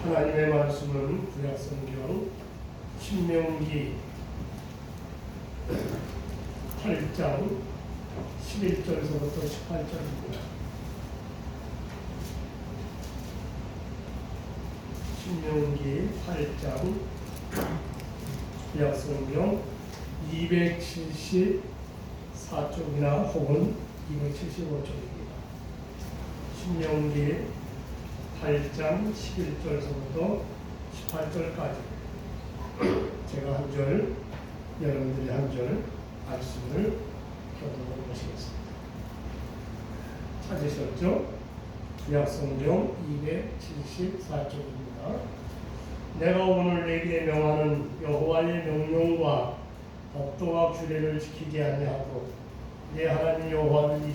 하나님의 말씀은 구약성경 신명기 8장 11절에서부터 18절입니다. 신명기 8장 구약성경 274쪽이나 혹은 275쪽입니다. 신명기 8장 11절에서부터 18절까지 제가 한 절, 여러분들이 한 절 말씀을 교독해 보시겠습니다. 찾으셨죠? 구약성경 274쪽입니다. 내가 오늘 내게 명하는 여호와의 명령과 법도와 규례를 지키지 아니하고 내 하나님 여호와를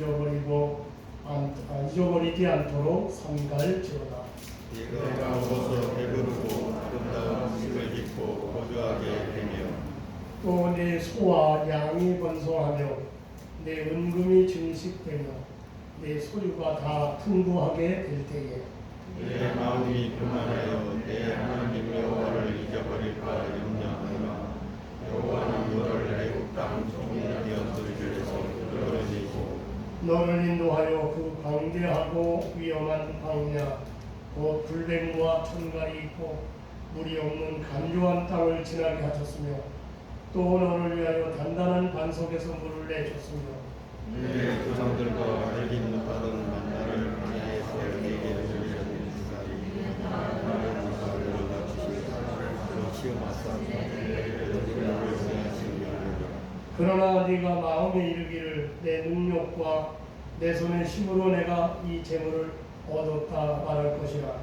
잊어버리지 않도록 삼갈지어다. 내가 어서 배부르고 아름다운 음식을 짓고 거주하게 되며 또 내 소와 양이 번성하며 내 은금이 증식되며 내 소유가 다 풍부하게 될 때에 내 마음이 교만하여 내 하나님 여호와를 잊어버릴까 염려하노라. 여호와는 너를 애굽 땅 종이되었을 줄에서 끌어내시고 너를 인도하여 그 광대하고 위험한 광야 곧 불뱀과 천갈이 있고 물이 없는 간조한 땅을 지나게 하셨으며 또 너를 위하여 단단한 반석에서 물을 내줬으며 내 조상들과 알지 못하던 만나를 광야에서 내게 주셨으니 나를 무사를 낮추시고 나를 시험하사 너를 생하시며 그러나 네가 마음에 이르기를 내 능력과 내 손의 힘으로 내가 이 재물을 얻었다 말할 것이라.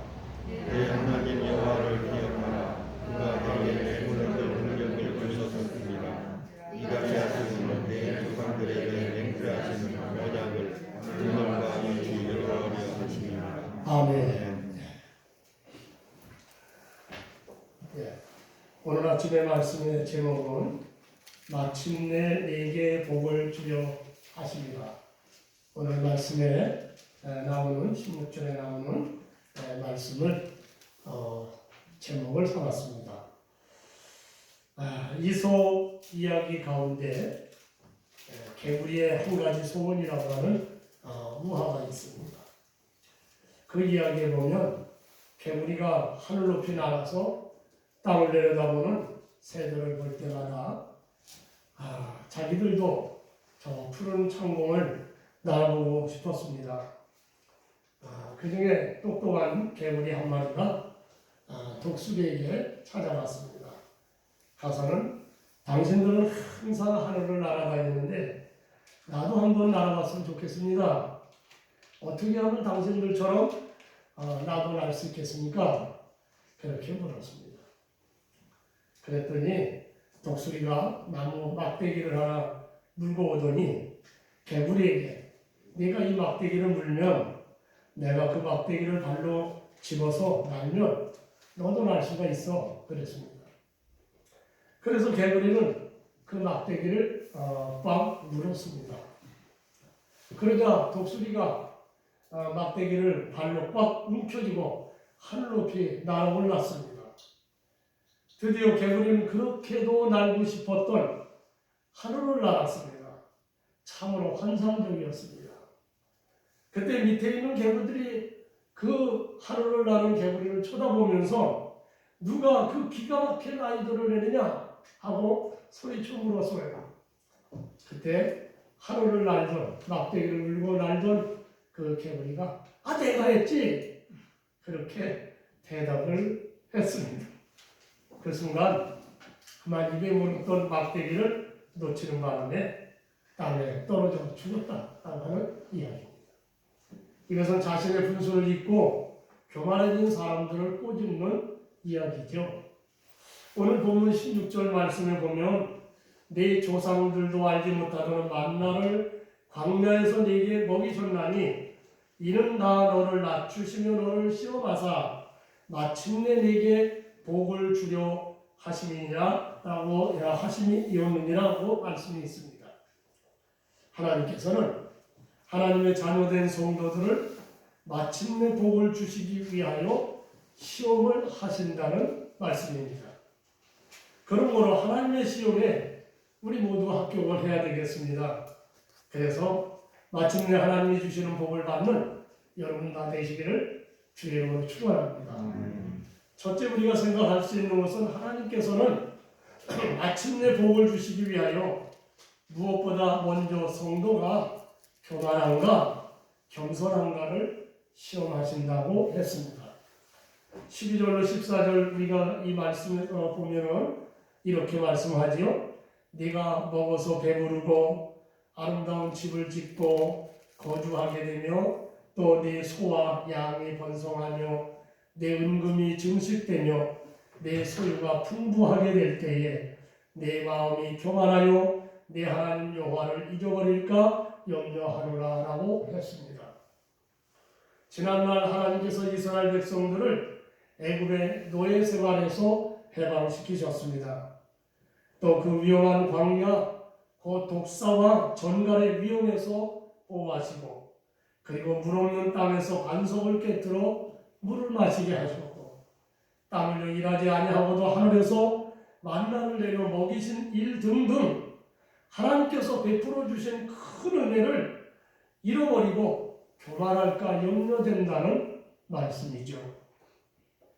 내 하나님 여호와를 기억하라. 그가 내게 재물을 능력을 주셨습니다. 네가 피하시는 내 조상들에게 맹세하시는 언약을 분명과 인치 열어려 하시니라. 아멘. 오늘 아침의 말씀의 제목은 마침내 내게 복을 주려 하십니다. 오늘 말씀에 나오는 16절에 나오는 말씀을 제목을 삼았습니다. 이솝 이야기 가운데 개구리의 한 가지 소원이라고 하는 우화가 있습니다. 그 이야기에 보면 개구리가 하늘 높이 날아서 땅을 내려다보는 새들을 볼 때마다 자기들도 저 푸른 창공을 날아보고 싶었습니다. 그 중에 똑똑한 개구리 한 마리가 독수리에게 찾아왔습니다. 가서는 당신들은 항상 하늘을 날아다니는데 나도 한번 날아봤으면 좋겠습니다. 어떻게 하면 당신들처럼 나도 날 수 있겠습니까? 그렇게 물었습니다. 그랬더니 독수리가 나무 막대기를 하나 물고 오더니 개구리에게 네가 이 막대기를 물면 내가 그 막대기를 발로 집어서 날면 너도 날 수가 있어 그랬습니다. 그래서 개구리는 그 막대기를 꽉 물었습니다. 그러자 독수리가 막대기를 발로 꽉 움켜쥐고 하늘 높이 날아올랐습니다. 드디어 개구리는 그렇게도 날고 싶었던 하늘을 날았습니다. 참으로 환상적이었습니다. 그때 밑에 있는 개구리들이 그 하늘을 나는 개구리를 쳐다보면서 누가 그 기가 막힌 아이디어를 내느냐 하고 소리쳐 물었어요. 그때 하늘을 날던 막대기를 물고 날던 그 개구리가 내가 했지 그렇게 대답을 했습니다. 그 순간 그만 입에 물었던 막대기를 놓치는 바람에 땅에 떨어져 죽었다라고 하는 이야기입니다. 이것은 자신의 분수를 잊고 교만해진 사람들을 꼬집는 이야기죠. 오늘 본문 16절 말씀에 보면 네 조상들도 알지 못하던 만나를 광야에서 네게 먹이셨나니 이는 다 너를 낮추시며 너를 시험하사 마침내 네게 복을 주려 하심이니라라고 하심이었느니라고 말씀이 있습니다. 하나님께서는 하나님의 자녀된 성도들을 마침내 복을 주시기 위하여 시험을 하신다는 말씀입니다. 그러므로 하나님의 시험에 우리 모두 합격을 해야 되겠습니다. 그래서 마침내 하나님이 주시는 복을 받는 여러분 다 되시기를 주의 이름으로 축원합니다. 첫째 우리가 생각할 수 있는 것은 하나님께서는 마침내 복을 주시기 위하여 무엇보다 먼저 성도가 교만한가 겸손한가를 시험하신다고 했습니다. 12절로 14절 우리가 이 말씀을 보면은 이렇게 말씀하지요. 네가 먹어서 배부르고 아름다운 집을 짓고 거주하게 되며 또 네 소와 양이 번성하며 내 은금이 증식되며 내 소유가 풍부하게 될 때에 내 마음이 교만하여 내 하나님 여호와를 잊어버릴까 염려하노라 라고 했습니다. 지난날 하나님께서 이스라엘 백성들을 애굽의 노예 생활에서 해방시키셨습니다. 또 그 위험한 광야, 그 독사와 전갈의 위험에서 보호하시고 그리고 물 없는 땅에서 반석을 깨뜨려 물을 마시게 하셨고 땀 흘려 일하지 아니하고도 하늘에서 만나를 내려 먹이신 일 등등 하나님께서 베풀어 주신 큰 은혜를 잃어버리고 교만할까 염려된다는 말씀이죠.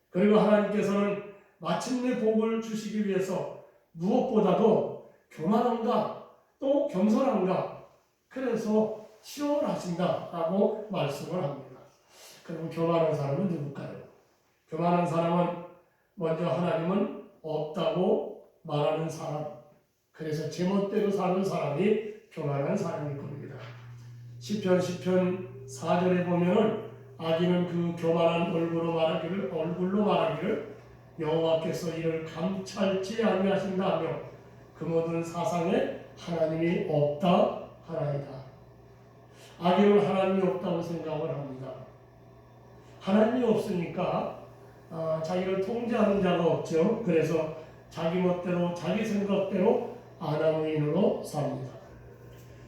그리고 하나님께서는 마침내 복을 주시기 위해서 무엇보다도 교만한가 또 겸손한가 그래서 시험을 하신다라고 말씀을 합니다. 그럼 교만한 사람은 누굴까요? 교만한 사람은 먼저 하나님은 없다고 말하는 사람, 그래서 제멋대로 사는 사람이 교만한 사람일 겁니다. 시편 4절에 보면은 악인은 그 교만한 얼굴로 말하기를 여호와께서 이를 감찰지 아니하신다며 그 모든 사상에 하나님이 없다 하나이다. 악인은 하나님이 없다고 생각을 합니다. 하나님이 없으니까 자기를 통제하는 자가 없죠. 그래서 자기 멋대로 자기 생각대로 아나무인으로 삽니다.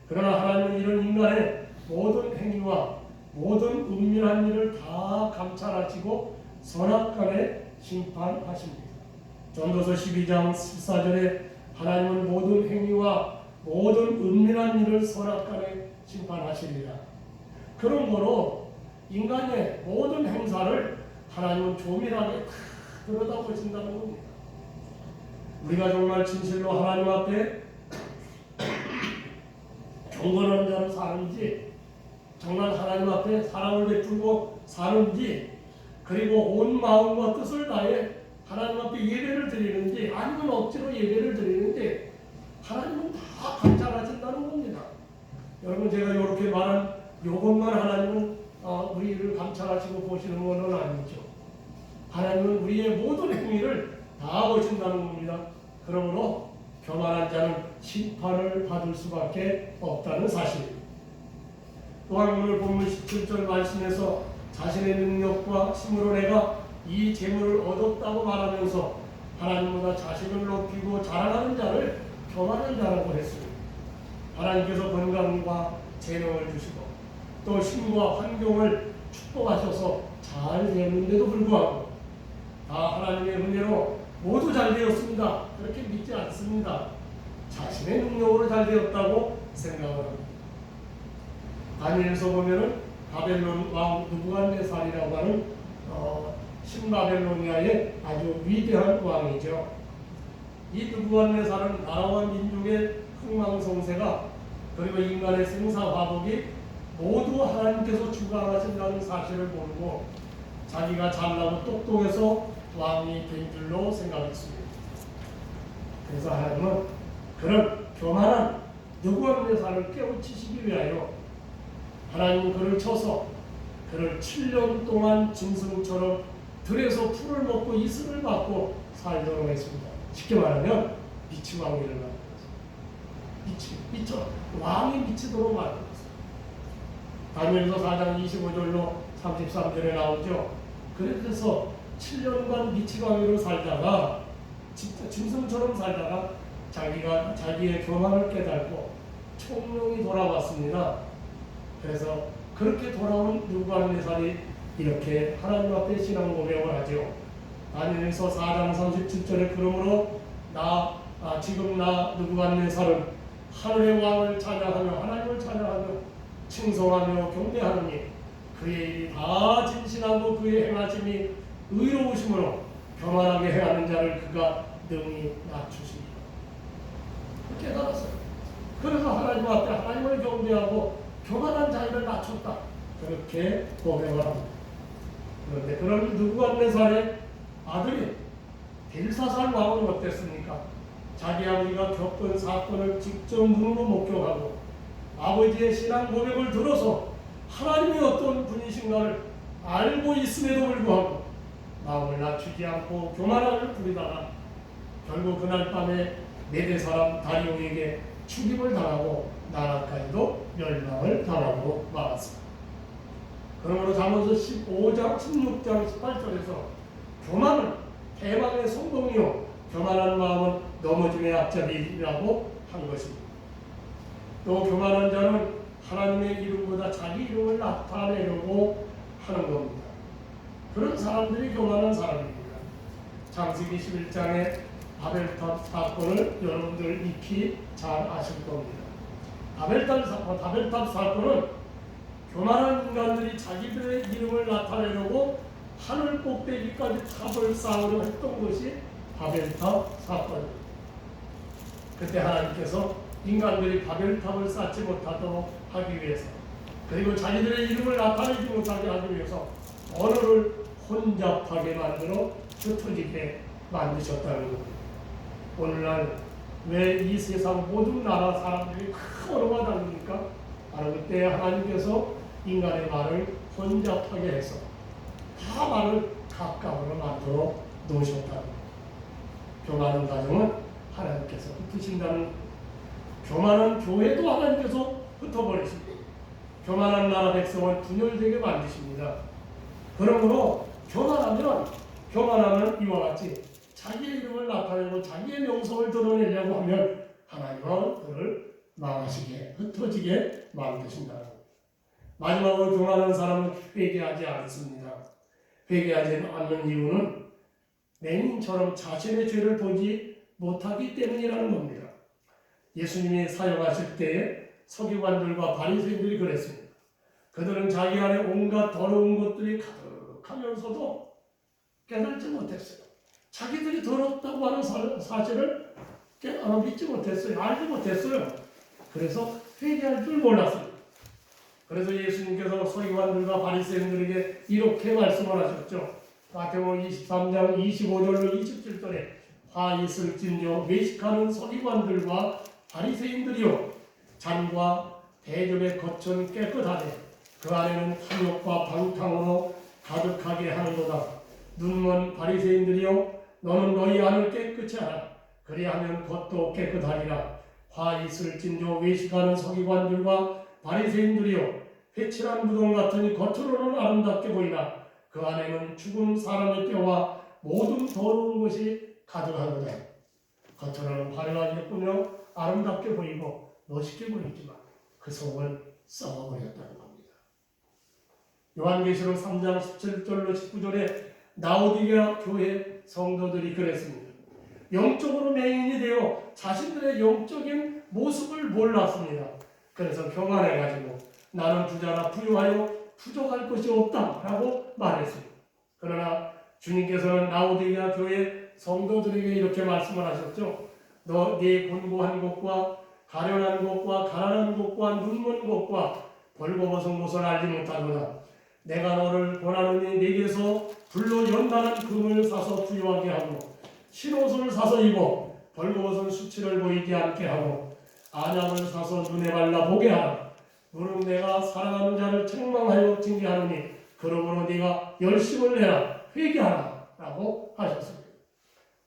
그러나 하나님은 이런 인간의 모든 행위와 모든 은밀한 일을 다 감찰하시고 선악간에 심판하십니다. 전도서 12장 14절에 하나님은 모든 행위와 모든 은밀한 일을 선악간에 심판하시리라. 그러므로 인간의 모든 행사를 하나님은 조밀하게 다 들여다보신다는 겁니다. 우리가 정말 진실로 하나님 앞에 경건한 자로 사는지, 정말 하나님 앞에 사랑을 베풀고 사는지, 그리고 온 마음과 뜻을 다해 하나님 앞에 예배를 드리는지 아니면 억지로 예배를 드리는지 하나님은 다 감찰하신다는 겁니다. 여러분 제가 이렇게 말한 이것만 하나님은 우리를 감찰하시고 보시는 것은 아니죠. 하나님은 우리의 모든 행위를 다 보신다는 겁니다. 그러므로 교만한 자는 심판을 받을 수밖에 없다는 사실입니다. 또한 오늘 본문 17절 말씀에서 자신의 능력과 힘으로 내가 이 재물을 얻었다고 말하면서 하나님보다 자신을 높이고 자랑하는 자를 교만한 자라고 했습니다. 하나님께서 건강과 재능을 주시고 또 힘과 환경을 축복하셔서 잘 되었는데도 불구하고 다 하나님의 은혜로 모두 잘 되었습니다. 그렇게 믿지 않습니다. 자신의 능력으로 잘 되었다고 생각을 합니다. 다니엘서 보면은 바벨론 왕 느부갓네살이라고 하는 신바벨로니아의 아주 위대한 왕이죠. 이 느부갓네살은 나라와 민족의 흥망성쇠가 그리고 인간의 생사화복이 모두 하나님께서 주관하신다는 사실을 모르고 자기가 잘나고 똑똑해서 왕이 된 줄로 생각했습니다. 그래서 하나님은 그런 교만한 느부갓네살을 깨우치시기 위하여 하나님은 그를 쳐서 그를 7년 동안 짐승처럼 들에서 풀을 먹고 이슬을 받고 살도록 했습니다. 쉽게 말하면 미치광이를 만들었습니다. 미쳐 왕이 미치도록 만들었습니다. 다니엘서 4장 25절로 33절에 나오죠. 그래서 7년간 미치광이로 살다가 짐승처럼 살다가 자기의 교만을 깨닫고 총명이 돌아왔습니다. 그래서 그렇게 돌아온 느부갓네살이 이렇게 하나님 앞에 신앙 고백을 하죠. 다니엘서 4장 37절에 그러므로 지금 나 느부갓네살은 하늘의 왕을 찬양하며 하나님을 찬양하며 칭송하며 경배하느니 그의 일이 다 진실하고 그의 행하심이 의로우심으로 교만하게 행하는 자를 그가 능히 낮추시리라. 깨달았어요. 그래서 하나님 앞에 하나님을 경배하고 교만한 자를 낮췄다. 그렇게 고백을 합니다. 그런데 그런 느부갓네살의 아들이 벨사살 왕은 어땠습니까? 자기 아버지가 겪은 사건을 직접 눈으로 목격하고 아버지의 신앙 고백을 들어서 하나님이 어떤 분이신가를 알고 있음에도 불구하고 마음을 낮추지 않고 교만함을 부리다가 결국 그날 밤에 메대 사람 다리오에게 죽임을 당하고 나라까지도 멸망을 당하고 말았습니다. 그러므로 잠언서 15장 16장 18절에서 교만은 대망의 성공이요 교만한 마음은 넘어짐의 앞잡이라고 한 것입니다. 또 교만한 자는 하나님의 이름보다 자기 이름을 나타내려고 하는 겁니다. 그런 사람들이 교만한 사람입니다. 창세기 11장의 바벨탑 사건을 여러분들 익히 잘 아실 겁니다. 바벨탑 사건은 교만한 인간들이 자기들의 이름을 나타내려고 하늘 꼭대기까지 탑을 쌓으려 했던 것이 바벨탑 사건입니다. 그때 하나님께서 인간들이 바벨탑을 쌓지 못하도록 하기 위해서 그리고 자기들의 이름을 나타내지 못하게 하기 위해서 언어를 혼잡하게 만들어 흩어지게 만드셨다는 겁니다. 오늘날 왜 이 세상 모든 나라 사람들이 큰 언어가 다릅니까? 바로 그때 하나님께서 인간의 말을 혼잡하게 해서 다 말을 가까우로 만들어 놓으셨다는 겁니다. 교만한 가정은 하나님께서 흩으신다는 겁니다. 교만한 교회도 하나님께서 흩어버리십니다. 교만한 나라 백성은 분열되게 만드십니다. 그러므로 교만하면 이와 같이 자기의 이름을 나타내고 자기의 명성을 드러내려고 하면 하나님은 그를 망하시게 흩어지게 만드신다는 겁니다. 마지막으로 교만한 사람은 회개하지 않습니다. 회개하지 않는 이유는 맹인처럼 자신의 죄를 보지 못하기 때문이라는 겁니다. 예수님이 사역하실 때에 서기관들과 바리새인들이 그랬습니다. 그들은 자기 안에 온갖 더러운 것들이 가득하면서도 깨닫지 못했어요. 자기들이 더럽다고 하는 사실을 믿지 못했어요. 알지 못했어요. 그래서 회개할 줄 몰랐습니다. 그래서 예수님께서 서기관들과 바리새인들에게 이렇게 말씀을 하셨죠. 마태복음 23장 25절로 27절에 화 있을진저 외식하는 서기관들과 바리새인들이요 잔과 대접의 겉은 깨끗하되 그 안에는 탐욕과 방탕으로 가득하게 하는도다. 눈먼 바리새인들이요 너는 너희 안을 깨끗이 하라. 그리하면 겉도 깨끗하리라. 화 있을진저 외식하는 서기관들과 바리새인들이요 회칠한 무덤 같으니 겉으로는 아름답게 보이나 그 안에는 죽은 사람의 뼈와 모든 더러운 것이 가득하도다. 겉으로는 화려하겠군요. 아름답게 보이고 멋있게 보이지만 그 속은 썩어버렸다는 겁니다. 요한계시록 3장 17절로 19절에 라오디게아 교회 성도들이 그랬습니다. 영적으로 맹인이 되어 자신들의 영적인 모습을 몰랐습니다. 그래서 교만해가지고 나는 부자라 부유하여 부족할 것이 없다 라고 말했습니다. 그러나 주님께서는 라오디게아 교회 성도들에게 이렇게 말씀을 하셨죠. 너 네 곤고한 곳과 가련한 곳과 가난한 곳과 눈먼 곳과 벌거벗은 곳을 알지 못하노라. 내가 너를 권하노니 네게서 불로 연단한 금을 사서 부유하게 하고 신옷을 사서 입어 벌거벗은 수치를 보이지 않게 하고 안약을 사서 눈에 발라 보게 하라. 너는 내가 사랑하는 자를 책망하여 징계하노니 그러므로 네가 열심을 내라 회개하라 라고 하셨습니다.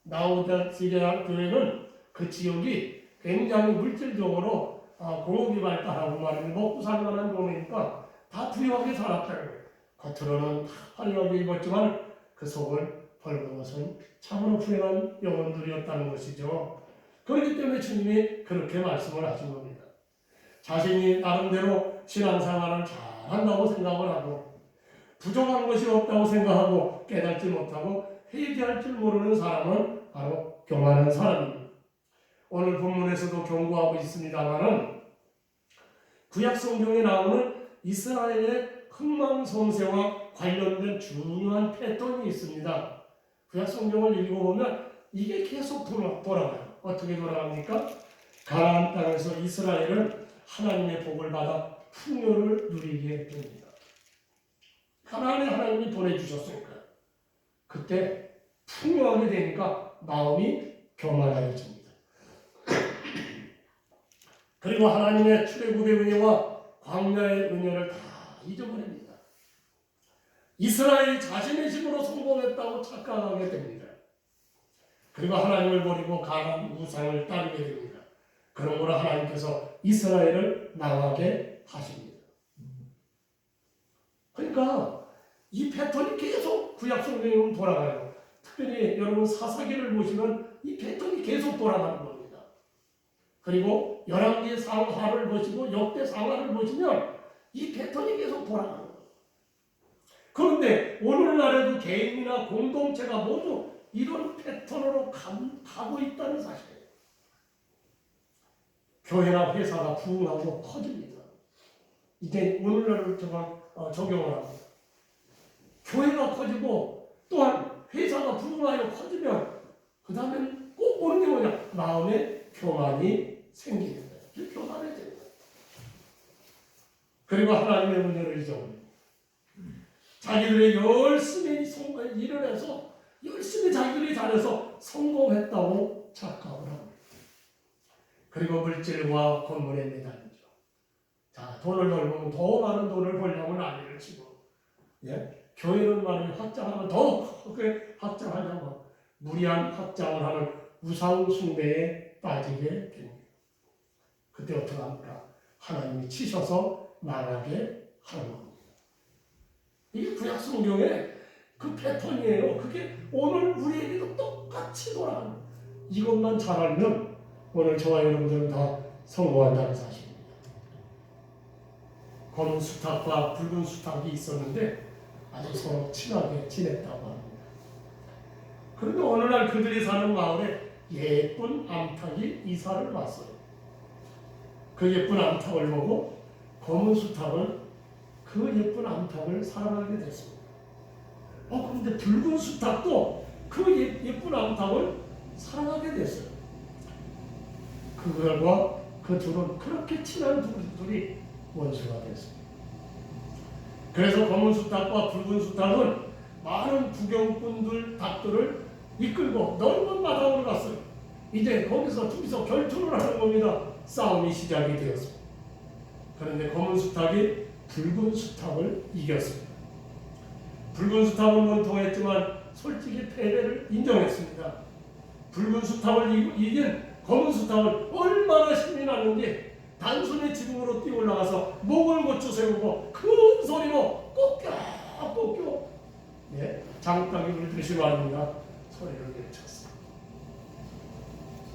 라오디게아 교회는 그 지역이 굉장히 물질적으로 공업이 발달하고 말이면 먹고 살만한 동네니까 다 부유하게 살았다는 거예요. 겉으로는 화려하게 입었지만 그 속을 벌거벗은 참으로 불행한 영혼들이었다는 것이죠. 그렇기 때문에 주님이 그렇게 말씀을 하신 겁니다. 자신이 나름대로 신앙생활을 잘한다고 생각을 하고 부족한 것이 없다고 생각하고 깨닫지 못하고 회개할 줄 모르는 사람은 바로 교만한 사람입니다. 오늘 본문에서도 경고하고 있습니다만은 구약 성경에 나오는 이스라엘의 흥망성쇠와 관련된 중요한 패턴이 있습니다. 구약 성경을 읽어보면 이게 계속 돌아가요. 어떻게 돌아갑니까? 가나안 땅에서 이스라엘은 하나님의 복을 받아 풍요를 누리게 됩니다. 가나안에 하나님이 보내주셨으니까 그때 풍요하게 되니까 마음이 교만해집니다. 그리고 하나님의 출애굽의 은혜와 광야의 은혜를 다 잊어버립니다. 이스라엘이 자신의 힘으로 성공했다고 착각하게 됩니다. 그리고 하나님을 버리고 가나안 우상을 따르게 됩니다. 그러므로 하나님께서 이스라엘을 망하게 하십니다. 그러니까 이 패턴이 계속 구약 성경에 돌아가요. 특별히 여러분 사사기를 보시면 이 패턴이 계속 돌아가는 겁니다. 그리고 열왕기 상하를 보시고 역대 상하를 보시면 이 패턴이 계속 돌아가는 거예요. 그런데 오늘날에도 개인이나 공동체가 모두 이런 패턴으로 가고 있다는 사실이에요. 교회나 회사가 부흥하고 커집니다. 이제 오늘날을 적용을 합니다. 교회가 커지고 또한 회사가 부흥하여 커지면 그 다음엔 꼭 오는 게 뭐냐? 마음에 교만이 생기는 거예요. 교만해져요. 그리고 하나님의 은혜를 잊어버립니다. 자기들이 열심히 일을 해서 열심히 자기들이 잘해서 성공했다고 착각을 합니다. 그리고 물질과 건물에 매달리죠. 자, 돈을 벌면 더 많은 돈을 벌려고 난리를 치고, 예? 교회는 많이 확장하면 더 크게 확장하려고 무리한 확장을 하는 우상 숭배에 빠지게 됩니다. 그때 어떻게 합니까? 하나님이 치셔서 망하게 하는 겁니다. 이게 구약 성경의 그 패턴이에요. 그게 오늘 우리에게도 똑같이 돌아가는 이것만 잘 알면 오늘 저와 여러분들은 다 성공한다는 사실입니다. 검은 수탉과 붉은 수탉이 있었는데 아주 서로 친하게 지냈다고 합니다. 그런데 어느 날 그들이 사는 마을에 예쁜 암탉이 이사를 왔어요. 그 예쁜 암탉을 보고 검은 수탉은 그 예쁜 암탉을 사랑하게 됐습니다. 그런데 붉은 수탉도 그 예쁜 암탉을 사랑하게 됐어요. 그 결과 그 둘은 그렇게 친한 둘이 원수가 됐습니다. 그래서 검은 수탉과 붉은 수탉은 많은 구경꾼들, 닭들을 이끌고 넓은 마당으로 갔어요. 이제 거기서 둘이서 결투를 하는 겁니다. 싸움이 시작이 되었습니다. 그런데 검은 수탉이 붉은 수탉을 이겼습니다. 붉은 수탉은 원통했지만 솔직히 패배를 인정했습니다. 붉은 수탉을 이긴 검은 수탉은 얼마나 신이 나는지 단숨에 지붕으로 뛰어 올라가서 목을 고쳐 세우고 큰 소리로 꺾여 장닭이 울듯이 말입니다. 소리를 외쳤어요.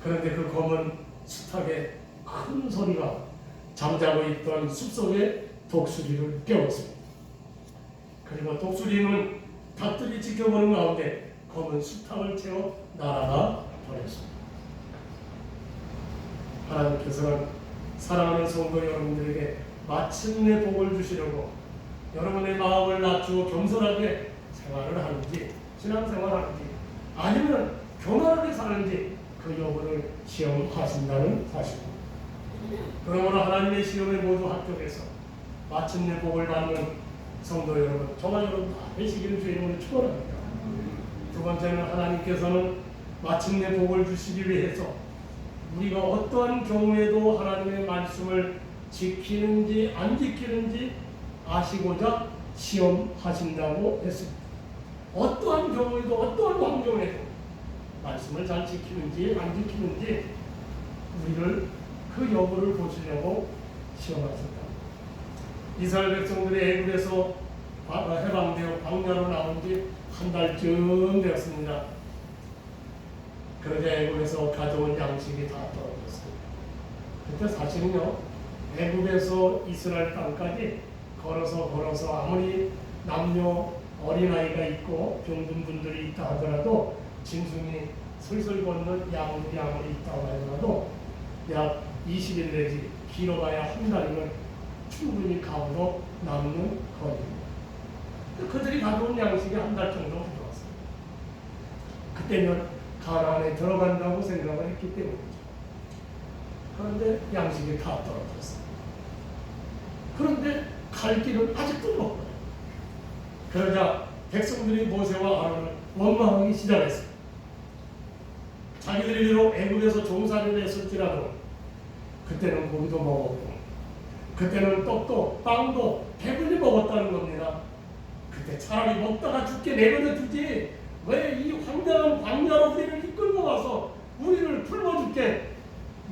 그런데 그 검은 수탉의 큰 소리가 잠자고 있던 숲속의 독수리를 깨웠습니다. 그리고 독수리는 닭들이 지켜보는 가운데 검은 수탉을 채워 날아가 버렸습니다. 하나님께서는 사랑하는 성도 여러분들에게 마침내 복을 주시려고 여러분의 마음을 낮추어 겸손하게 생활을 하는지, 신앙생활을 하는지, 아니면 교만하게 사는지 그 여부를 시험하신다는 사실입니다. 그러므로 하나님의 시험에 모두 합격해서 마침내 복을 받는 성도 여러분, 저와 여러분 다 되시기를 주의 이름으로 축원합니다. 두 번째는 하나님께서는 마침내 복을 주시기 위해서 우리가 어떠한 경우에도 하나님의 말씀을 지키는지 안 지키는지 아시고자 시험하신다고 했습니다. 어떠한 경우에도 어떠한 환경에도 말씀을 잘 지키는지 안 지키는지 우리를 그 여부를 보시려고 시험하셨다. 이스라엘 백성들이 애굽에서 해방되어 광야로 나온 지 한 달쯤 되었습니다. 그러자 애굽에서 가져온 양식이 다 떨어졌습니다. 그때 사실은요, 애굽에서 이스라엘 땅까지 걸어서 아무리 남녀 어린아이가 있고 병든 분들이 있다 하더라도 짐승이 슬슬 걷는 양들이 아무리 있다고 하더라도 약 20일 내지 길어봐야 한 달이면 충분히 가구로 남는 거리입니다. 그들이 가져온 양식이 한 달 정도 가져왔어요. 그때는 가나안에 들어간다고 생각을 했기 때문이죠. 그런데 양식이 다 떨어졌어요. 그런데 갈 길은 아직도 멀어요. 그러자 백성들이 모세와 아론을 원망하기 시작했어요. 자기들이 비록 애굽에서 종살이를 했을지라도 그때는 고기도 먹었고 그때는 떡도 빵도 배불리 먹었다는 겁니다. 그때 차라리 먹다가 죽게 내버려 두지 왜 이 황량한 광야로 우리를 이끌고 와서 우리를 굶어 죽게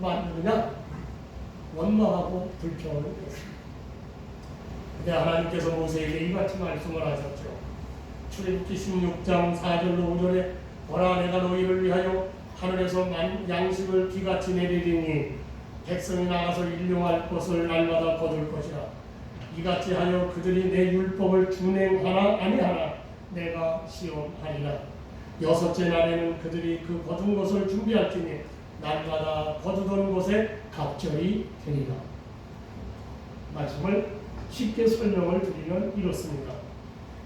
만드느냐? 원망하고 불평을 했습니다. 근데 하나님께서 모세에게 이같이 말씀을 하셨죠. 출애굽기 16장 4절로 5절에 보라 내가 너희를 위하여 하늘에서 양식을 비같이 내리리니 백성이 나가서 일용할 것을 날마다 거둘 것이라. 이같이 하여 그들이 내 율법을 준행하나 아니하나 내가 시험하리라. 여섯째 날에는 그들이 그 거둔 것을 준비할지니 날마다 거두던 곳에 갑절이 되리라. 말씀을 쉽게 설명을 드리면 이렇습니다.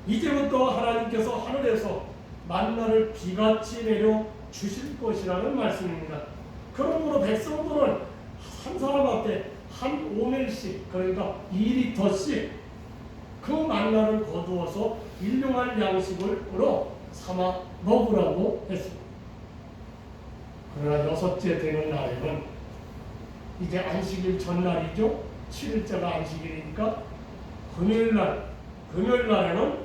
이제부터 하나님께서 하늘에서 만나를 비같이 내려 주실 것이라는 말씀입니다. 그러므로 백성들은 한 사람한테 한 오멜씩 그러니까 2리터씩 그 만나를 거두어서 일용할 양식으로 삼아 먹으라고 했습니다. 그러나 여섯째 되는 날에는 이제 안식일 전날이죠. 7일째가 안식일이니까 금요일날에는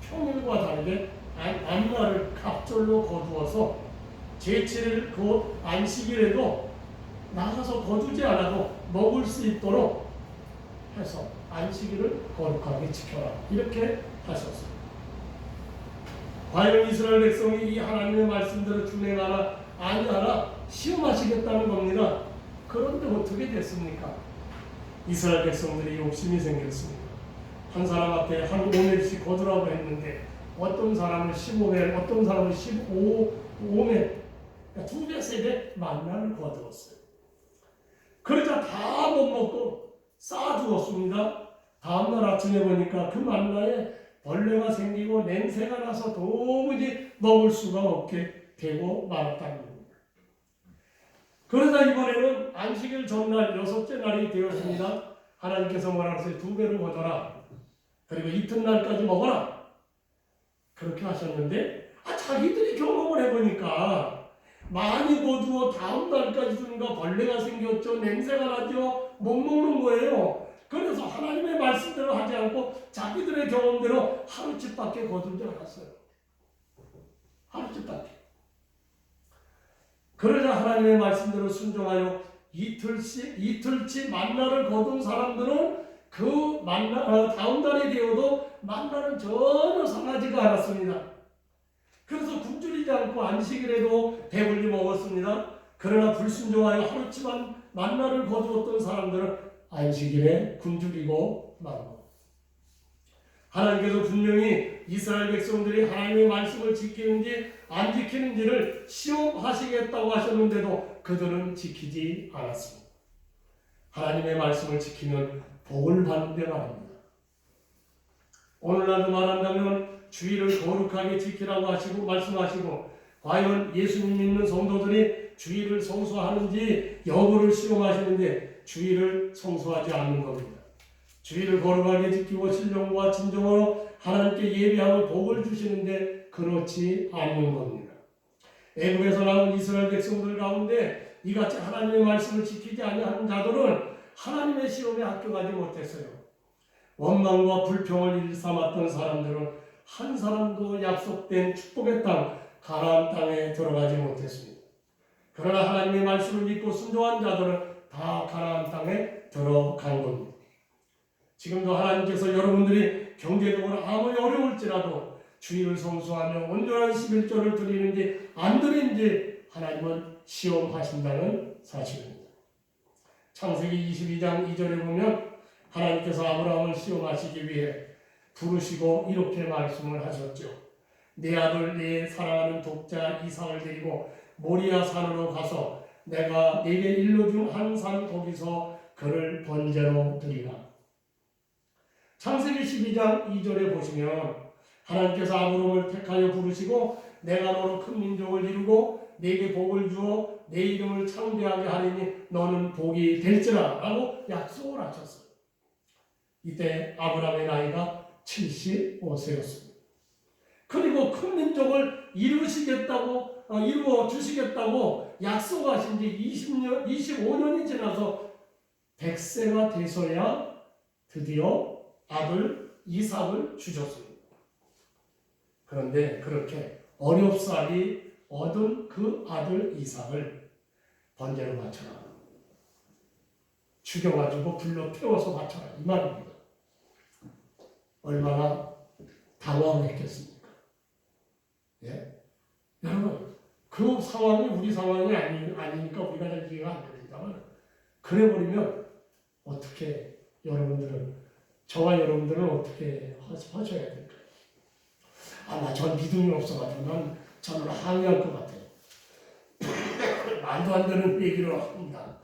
평일과 다르게 만나를 갑절로 거두어서 제7일 그 안식일에도 나가서 거두지 않아도 먹을 수 있도록 해서 안식일을 거룩하게 지켜라 이렇게 하셨습니다. 과연 이스라엘 백성이 이 하나님의 말씀대로 준행하나 아니하나 시험하시겠다는 겁니다. 그런데 어떻게 됐습니까? 이스라엘 백성들이 욕심이 생겼습니다. 한 사람 앞에 한 5멜씩 거두라고 했는데 어떤 사람은 15멜, 어떤 사람은 15멜, 두 배, 세 배 만나를 거두었어요. 그러자 다 못 먹고 쌓아두었습니다. 다음날 아침에 보니까 그 만나에 벌레가 생기고 냄새가 나서 도무지 먹을 수가 없게 되고 말았다는 겁니다. 그러자 이번에는 안식일 전날 여섯째 날이 되었습니다. 하나님께서 뭐라고 하세요? 2배를 거둬라. 그리고 이튿날까지 먹어라. 그렇게 하셨는데 자기들이 경험을 해보니까 많이 거두어 다음 날까지 주니까 벌레가 생겼죠. 냄새가 나죠. 못 먹는 거예요. 그래서 하나님의 말씀대로 하지 않고 자기들의 경험대로 하루치밖에 거두지 않았어요. 하루치밖에. 그러자 하나님의 말씀대로 순종하여 이틀치 만나를 거둔 사람들은 그 만나 다음 달이 되어도 만나는 전혀 상하지가 않았습니다. 그래서 굶주리지 않고 안식일에도 배불리 먹었습니다. 그러나 불순종하여 하루치만 만나를 거두었던 사람들은 안식일에 굶주리고 말고. 하나님께서 분명히 이스라엘 백성들이 하나님의 말씀을 지키는지 안 지키는지를 시험하시겠다고 하셨는데도 그들은 지키지 않았습니다. 하나님의 말씀을 지키면 복을 받는데 말입니다. 오늘날도 말한다면 주일을 거룩하게 지키라고 하시고 말씀하시고 과연 예수님 믿는 성도들이 주일을 성수하는지 여부를 시험하시는데 주일을 성수하지 않는 겁니다. 주일을 거룩하게 지키고 신령과 진정으로 하나님께 예배하고 복을 주시는데 그렇지 않는 겁니다. 애굽에서 나온 이스라엘 백성들 가운데 이같이 하나님의 말씀을 지키지 아니하는 자들은 하나님의 시험에 합격하지 못했어요. 원망과 불평을 일삼았던 사람들은 한 사람도 약속된 축복의 땅 가나안 땅에 들어가지 못했습니다. 그러나 하나님의 말씀을 믿고 순종한 자들은 다 가나안 땅에 들어간 겁니다. 지금도 하나님께서 여러분들이 경제적으로 아무리 어려울지라도 주일을 성수하며 온전한 11조를 드리는지 안 드리는지 하나님은 시험하신다는 사실입니다. 창세기 22장 2절에 보면 하나님께서 아브라함을 시험하시기 위해 부르시고 이렇게 말씀을 하셨죠. 내 아들 내 사랑하는 독자 이삭을 데리고 모리아 산으로 가서 내가 네게 일러준 한 산 거기서 그를 번제로 드리라. 창세기 12장 2절에 보시면 하나님께서 아브람을 택하여 부르시고 내가 너로 큰 민족을 이루고 네게 복을 주어 내 이름을 창대하게 하리니 너는 복이 될지라 라고 약속을 하셨어요. 이때 아브람의 나이가 75세였습니다. 그리고 큰 민족을 이루어 주시겠다고 약속하신 지 25년이 지나서 100세가 돼서야 드디어 아들 이삭을 주셨습니다. 그런데 그렇게 어렵사리 얻은 그 아들 이삭을 번제로 바쳐라. 죽여가지고 불로 태워서 바쳐라. 이 말입니다. 얼마나 당황했겠습니까? 예? 여러분, 그 상황이 우리 상황이 아니니까 우리가 잘 이해가 안 됩니다만, 그래버리면 어떻게 저와 여러분들은 어떻게 하셔야 될까요? 아마 전 믿음이 없어가지고 저는 항의할 것 같아요. 말도 안 되는 얘기를 합니다.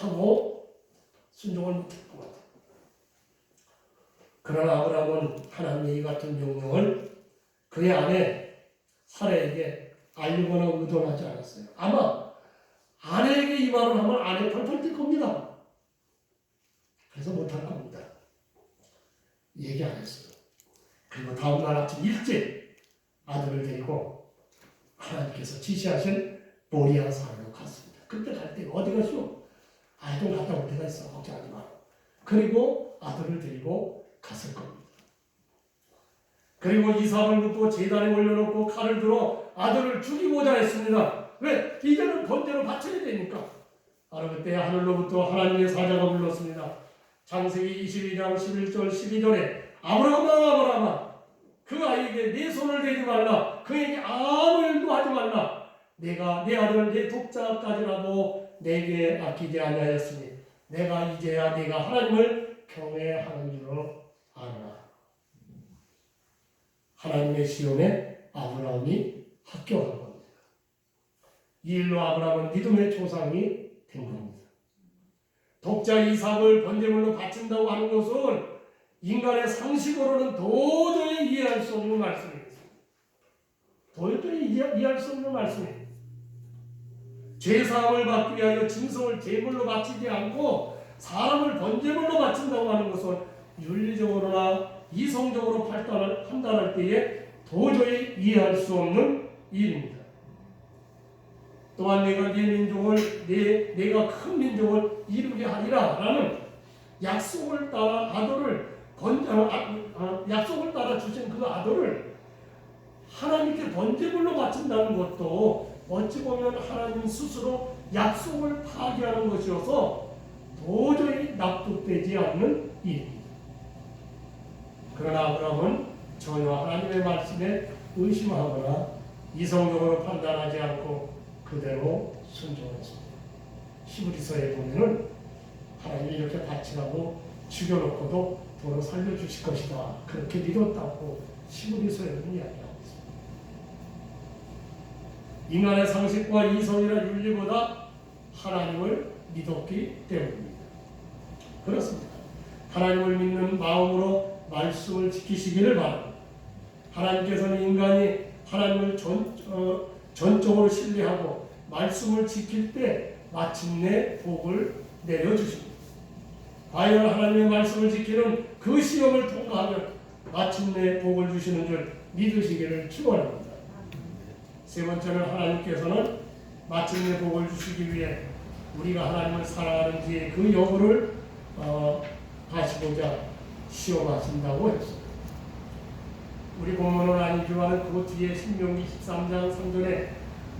하고 순종을 못할 것 같아요. 그러나 아브라함은 하나님의 이 같은 명령을 그의 아내 사라에게 알리거나 의도하지 않았어요. 아마 아내에게 이 말을 하면 아내 펄펄 뛸 겁니다. 그래서 못할 겁니다. 얘기 안 했어요. 그리고 다음날 아침 일찍 아들을 데리고 하나님께서 지시하신 모리아 산으로 갔습니다. 그때 갈 때 어디 가시오? 좀 갔다 올 때가 있어. 걱정하지 마. 그리고 아들을 데리고 갔을 겁니다. 그리고 이삭을 묶고 제단에 올려놓고 칼을 들어 아들을 죽이고자 했습니다. 왜? 이제는 번제로 바쳐야 되니까. 바로 그때 하늘로부터 하나님의 사자가 불렀습니다. 창세기 22장 11절 12절에 아브라함아 그 아이에게 내 손을 대지 말라. 그에게 아무 일도 하지 말라. 내가 내 아들 내 독자까지라도 내게 아끼지 아니하였으니 내가 이제야 네가 하나님을 경외하는 줄로 아노라. 하나님의 시험에 아브라함이 합격한 겁니다. 이 일로 아브라함은 믿음의 조상이 된 겁니다. 독자 이삭을 번제물로 바친다고 하는 것은 인간의 상식으로는 도저히 이해할 수 없는 말씀입니다. 도저히 이해할 수 없는 말씀입니다. 죄사함을 받기 위하여 짐승을 제물로 바치지 않고 사람을 번제물로 바친다고 하는 것은 윤리적으로나 이성적으로 판단할 때에 도저히 이해할 수 없는 일입니다. 또한 내가 내가 큰 민족을 이루게 하리라 라는 약속을 따라 약속을 따라 주신 그 아들을 하나님께 번제물로 바친다는 것도 어찌 보면 하나님 스스로 약속을 파기하는 것이어서 도저히 납득되지 않는 일입니다. 그러나 아브라함은 전혀 하나님의 말씀에 의심하거나 이성적으로 판단하지 않고 그대로 순종했습니다. 히브리서에 보면은 하나님이 이렇게 바치라고 죽여놓고도 도로 살려주실 것이다. 그렇게 믿었다고 히브리서에는 이야기하고 있습니다. 인간의 상식과 이성이나 윤리보다 하나님을 믿었기 때문입니다. 그렇습니다. 하나님을 믿는 마음으로 말씀을 지키시기를 바랍니다. 하나님께서는 인간이 하나님을 전적으로 신뢰하고 말씀을 지킬 때 마침내 복을 내려주십니다. 과연 하나님의 말씀을 지키는 그 시험을 통과하면 마침내 복을 주시는 줄 믿으시기를 축원합니다. 세 번째는 하나님께서는 마침내 복을 주시기 위해 우리가 하나님을 사랑하는지 그 여부를 하시고자 시험하신다고 했습니다. 우리 본문은 아니지만 그 뒤에 신명기 13장 3절에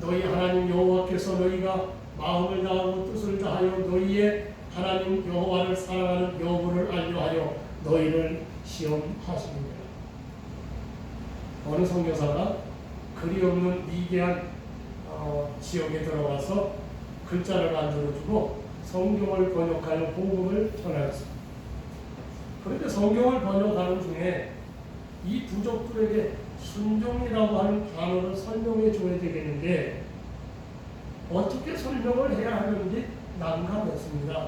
너희 하나님 여호와께서 너희가 마음을 다하고 뜻을 다하여 너희의 하나님 여호와를 사랑하는 여부를 알려하여 너희를 시험하십니다. 어느 선교사가 글이 없는 미개한 지역에 들어가서 글자를 만들어주고 성경을 번역하여 복음을 전하였습니다. 그런데 성경을 번역하는 중에 이 부족들에게 순종이라고 하는 단어를 설명해 줘야 되겠는데 어떻게 설명을 해야 하는지 난감했습니다.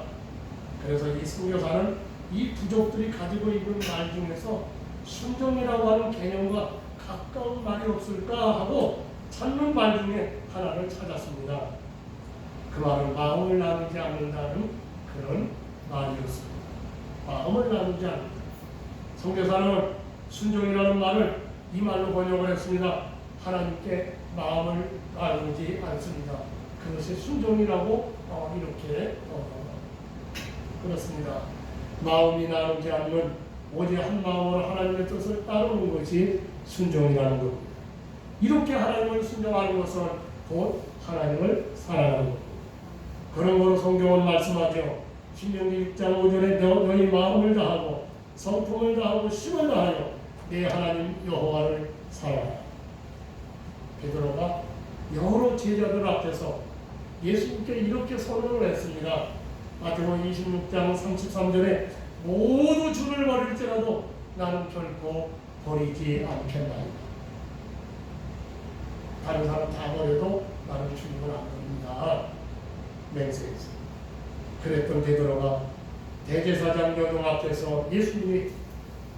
그래서 이 선교사는 이 부족들이 가지고 있는 말 중에서 순종이라고 하는 개념과 가까운 말이 없을까 하고 찾는 말 중에 하나를 찾았습니다. 그 말은 마음을 나누지 않는다는 그런 말이었습니다. 마음을 나누지 않는다. 선교사는 순종이라는 말을 이 말로 번역을 했습니다. 하나님께 마음을 나누지 않습니다. 그것이 순종이라고 이렇게 그렇습니다. 마음이 나누지 않는 오직 한 마음으로 하나님의 뜻을 따르는 것이 순종이라는 겁니다. 이렇게 하나님을 순종하는 것은 곧 하나님을 사랑하는 겁니다. 그런 거로 성경은 말씀하죠. 신명기 6장 5절에 너희 마음을 다하고 성품을 다하고 힘을 다하여 내 하나님 여호와를 사랑하라. 베드로가 여러 제자들 앞에서 예수님께 이렇게 선언을 했습니다. 마태복음 26장 33절에 모두 주를 버릴지라도 나는 결코 버리지 않겠나이다. 다른 사람 다 버려도 나는 주님을 안 버립니다. 맹세했어. 그랬던 베드로가 대제사장 여종 앞에서 예수님이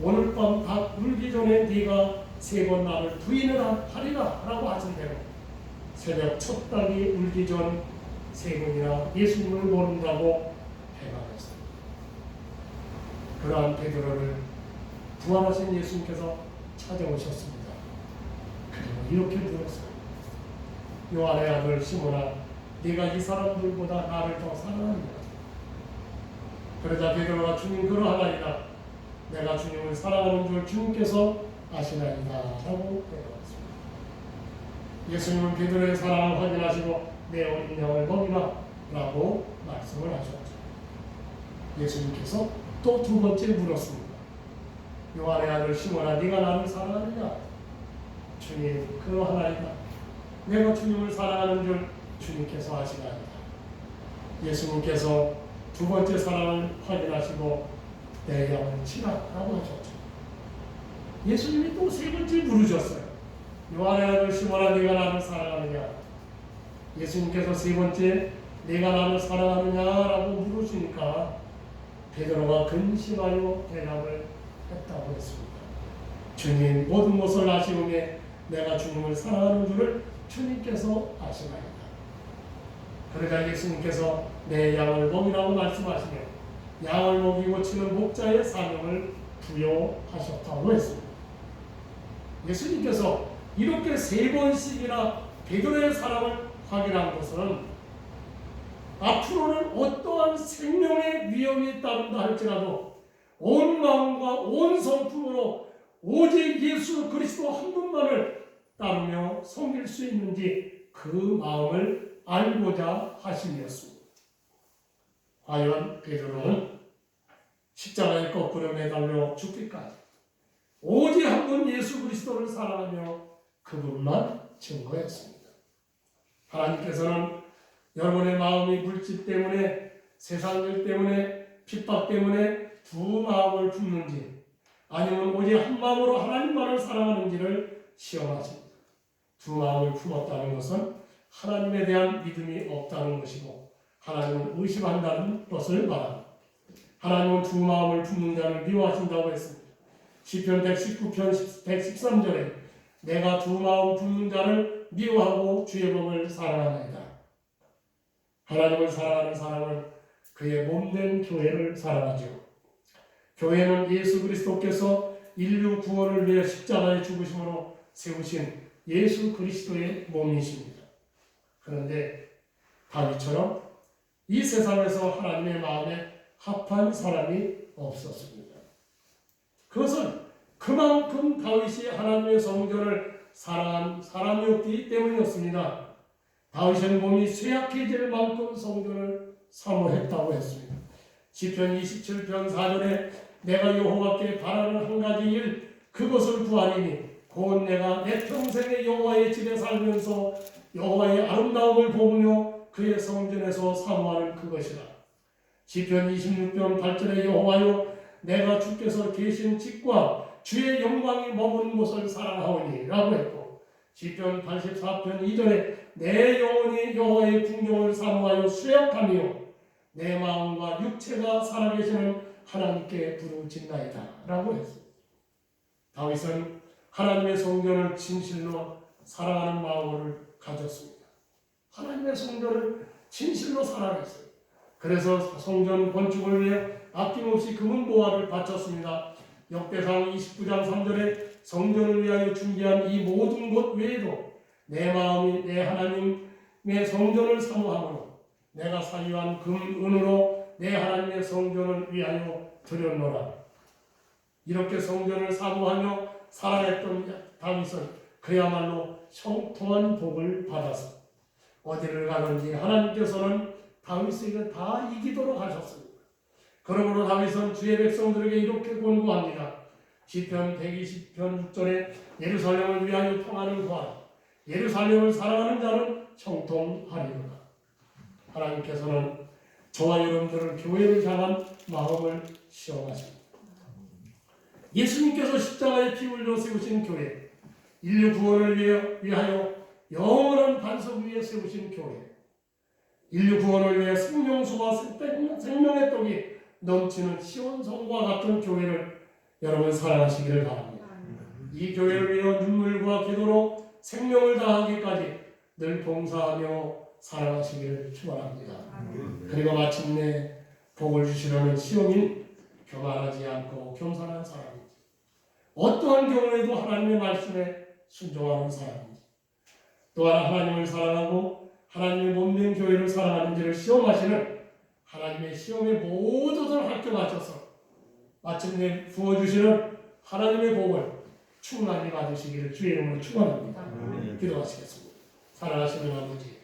오늘 밤 다 울기 전에 네가 3번 나를 부인을 하리라 라고 하신 대로 새벽 첫 닭이 울기 전 3번이나 예수님을 모른다고 해방했습니다. 그러한 베드로를 부활하신 예수님께서 찾아오셨습니다. 그리고 이렇게 물었어요. 요한의 아들 시몬아, 네가 이 사람들보다 나를 더 사랑하느냐? 그러자 베드로가 주님 그러하나이다. 내가 주님을 사랑하는 줄 주님께서 아시나이다 라고 대답했습니다. 예수님은 베드로의 사랑을 확인하시고 내 어린 양을 먹이라 라고 말씀을 하셨죠. 예수님께서 또 2번째 물었습니다. 요한의 아들 시몬아, 네가 나를 사랑하느냐? 주님 그러하나이다. 내가 주님을 사랑하는 줄 주님께서 아시나이다. 예수님께서 2번째 사랑을 확인하시고 내 양을 치라라고 하셨죠. 예수님이 또 3번째 물으셨어요. 요한의 아들 시몬아, 네가 나를 사랑하느냐? 예수님께서 3번째 네가 나를 사랑하느냐라고 물으시니까 베드로가 근심하여 대답을 했다고 했습니다. 주님 모든 것을 아시오매 내가 주님을 사랑하는 줄을 주님께서 아시나이다. 그러자 예수님께서 내 양을 먹이라고 말씀하시며 양을 먹이고 치는 목자의 사명을 부여하셨다고 했습니다. 예수님께서 이렇게 3번씩이나 베드로의 사랑을 확인한 것은 앞으로는 어떠한 생명의 위험이 따른다 할지라도 온 마음과 온 성품으로 오직 예수 그리스도 한 분만을 따르며 섬길 수 있는지 그 마음을 알고자 하심이었습니다. 과연 베드로는 십자가에 거꾸로 매달려 죽기까지 오직 한 분 예수 그리스도를 사랑하며 그분만 증거했습니다. 하나님께서는 여러분의 마음이 물질 때문에 세상 일 때문에 핍박 때문에 두 마음을 품는지 아니면 오직 한 마음으로 하나님만을 사랑하는지를 시험하십니다. 두 마음을 품었다는 것은 하나님에 대한 믿음이 없다는 것이고 하나님을 의심한다는 것을 말합니다. 하나님은 두 마음을 품는 자를 미워하신다고 했습니다. 시편 119편 113절에 내가 두 마음 품는 자를 미워하고 주의 법을 사랑하나이다. 하나님을 사랑하는 사람은 그의 몸된 교회를 사랑하죠. 교회는 예수 그리스도께서 인류 구원을 위해 십자가에 죽으심으로 세우신 예수 그리스도의 몸이십니다. 그런데 다윗처럼 이 세상에서 하나님의 마음에 합한 사람이 없었습니다. 그것은 그만큼 다윗이 하나님의 성전을 사랑한 사람이었기 때문이었습니다. 다윗의 몸이 쇠약해질 만큼 성전을 사모했다고 했습니다. 시편 27편 4절에 내가 여호와께 바라는 한 가지 일 그것을 구하리니 곧 내가 내 평생에 여호와의 집에 살면서 여호와의 아름다움을 보며 그의 성전에서 사모하는 그것이라. 시편 26편 8절에 여호와여 내가 주께서 계신 집과 주의 영광이 머무는 곳을 사랑하오니 라고 했고, 시편 84편 2절에 내 영혼이 여호와의 궁경을 사모하여 수역하며 내 마음과 육체가 살아계시는 하나님께 부르짖나이다 라고 했습니다. 다윗은 하나님의 성전을 진실로 사랑하는 마음을 가졌습니다. 하나님의 성전을 진실로 사랑했어요. 그래서 성전 건축을 위해 아낌없이 금은 보화를 바쳤습니다. 역대상 29장 3절에 성전을 위하여 준비한 이 모든 것 외에도 내 마음이 내 하나님의 성전을 사모하므로 내가 사유한 금, 은으로 내 하나님의 성전을 위하여 드렸노라. 이렇게 성전을 사모하며 사랑했던 다윗은 그야말로 형통한 복을 받았습니다. 어디를 가든지 하나님께서는 다윗에게 다 이기도록 하셨습니다. 그러므로 다윗은 주의 백성들에게 이렇게 권고합니다. 시편 120편 6절에 예루살렘을 위하여 평안을 구하라. 예루살렘을 사랑하는 자는 형통하리로다. 하나님께서는 저와 여러분들을 교회를 향한 마음을 시험하십니다. 예수님께서 십자가에 피 흘려 세우신 교회, 인류 구원을 위하여 영원한 반석 위에 세우신 교회, 인류 구원을 위해 생명수와 생명의 떡이 넘치는 시온성과 같은 교회를 여러분 사랑하시기를 바랍니다. 이 교회를 위해 눈물과 기도로 생명을 다하기까지 늘 봉사하며 사랑하시기를 축원합니다. 그리고 마침내 복을 주시려는 시험인 교만하지 않고 겸손한 사람인지, 어떠한 경우에도 하나님의 말씀에 순종하는 사람인지, 또한 하나님을 사랑하고 하나님의 몸된 교회를 사랑하는지를 시험하시는 하나님의 시험에 모두들 합격하셔서 마침내 부어주시는 하나님의 복을 충만히 받으시기를 주의 이름으로 축원합니다. 기도하시겠습니다. 사랑하시는 아버지,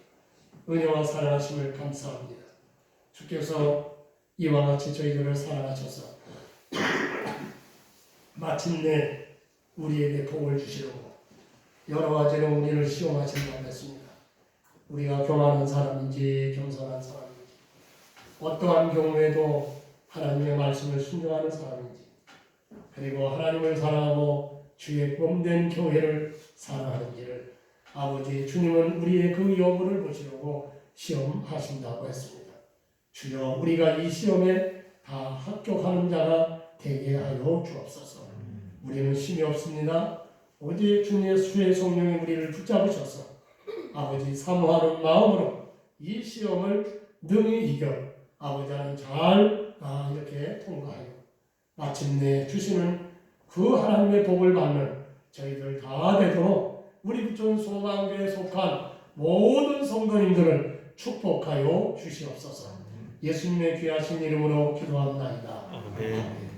은혜와 사랑하심을 감사합니다. 주께서 이와 같이 저희들을 사랑하셔서 마침내 우리에게 복을 주시려고 여러 가지로 우리를 시험하신다고 했습니다. 우리가 교만한 사람인지 겸손한 사람인지, 어떠한 경우에도 하나님의 말씀을 순종하는 사람인지, 그리고 하나님을 사랑하고 주의 몸된 교회를 사랑하는지를 아버지 주님은 우리의 그 여부를 보시려고 시험하신다고 했습니다. 주여, 우리가 이 시험에 다 합격하는 자가 되게 하여 주옵소서. 우리는 힘이 없습니다. 오직 주님의 수의 성령이 우리를 붙잡으셔서 아버지 사모하는 마음으로 이 시험을 능히 이겨 아버지는 잘 이렇게 통과하여 마침내 주시는 그 하나님의 복을 받는 저희들 다 되도록 우리 부천 소망교회에 속한 모든 성도님들을 축복하여 주시옵소서. 예수님의 귀하신 이름으로 기도합나이다. 아멘.